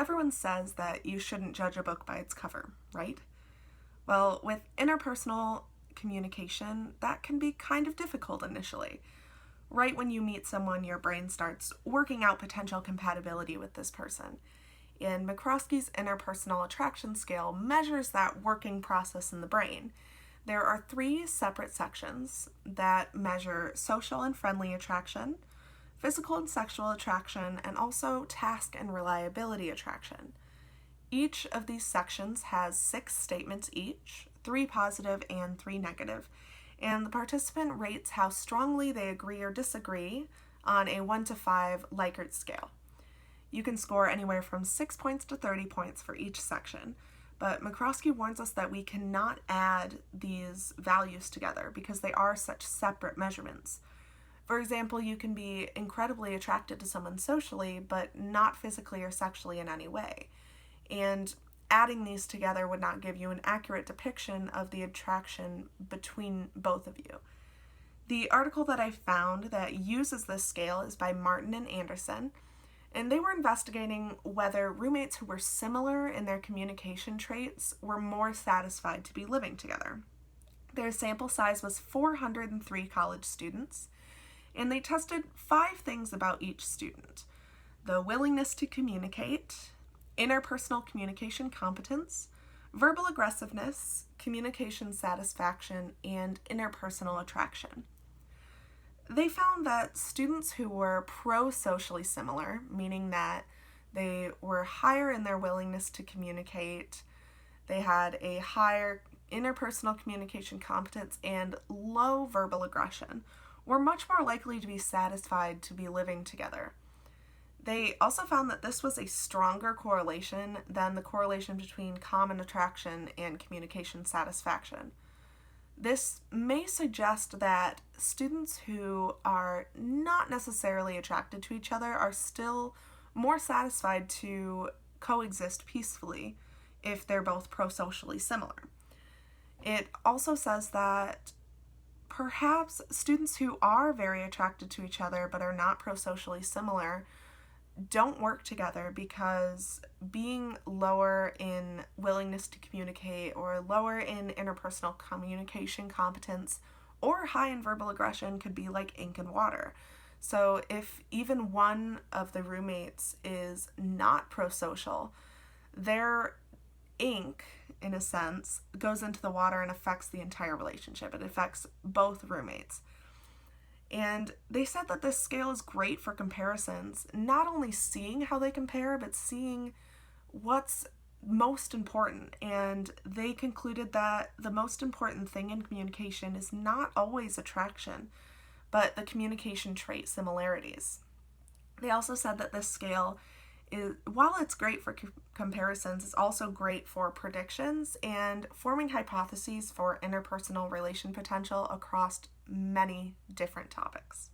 everyone says that you shouldn't judge a book by its cover, right? Well, with interpersonal communication, that can be kind of difficult initially. Right when you meet someone, your brain starts working out potential compatibility with this person. And McCroskey's interpersonal attraction scale measures that working process in the brain. There are 3 separate sections that measure social and friendly attraction, physical and sexual attraction, and also task and reliability attraction. Each of these sections has 6 statements each, 3 positive and 3 negative, and the participant rates how strongly they agree or disagree on a 1 to 5 Likert scale. You can score anywhere from 6 points to 30 points for each section, but McCroskey warns us that we cannot add these values together because they are such separate measurements. For example, you can be incredibly attracted to someone socially, but not physically or sexually in any way. And adding these together would not give you an accurate depiction of the attraction between both of you. The article that I found that uses this scale is by Martin and Anderson, and they were investigating whether roommates who were similar in their communication traits were more satisfied to be living together. Their sample size was 403 college students, and they tested 5 things about each student: the willingness to communicate, interpersonal communication competence, verbal aggressiveness, communication satisfaction, and interpersonal attraction. They found that students who were pro-socially similar, meaning that they were higher in their willingness to communicate, they had a higher interpersonal communication competence, and low verbal aggression, were much more likely to be satisfied to be living together. They also found that this was a stronger correlation than the correlation between common attraction and communication satisfaction. This may suggest that students who are not necessarily attracted to each other are still more satisfied to coexist peacefully if they're both pro-socially similar. It also says that perhaps students who are very attracted to each other but are not pro-socially similar don't work together because being lower in willingness to communicate or lower in interpersonal communication competence or high in verbal aggression could be like ink and water. So if even one of the roommates is not pro-social, their ink, in a sense, goes into the water and affects the entire relationship. It affects both roommates. And they said that this scale is great for comparisons, not only seeing how they compare, but seeing what's most important. And they concluded that the most important thing in communication is not always attraction, but the communication trait similarities. They also said that this scale is, while it's great for comparisons, it's also great for predictions and forming hypotheses for interpersonal relation potential across many different topics.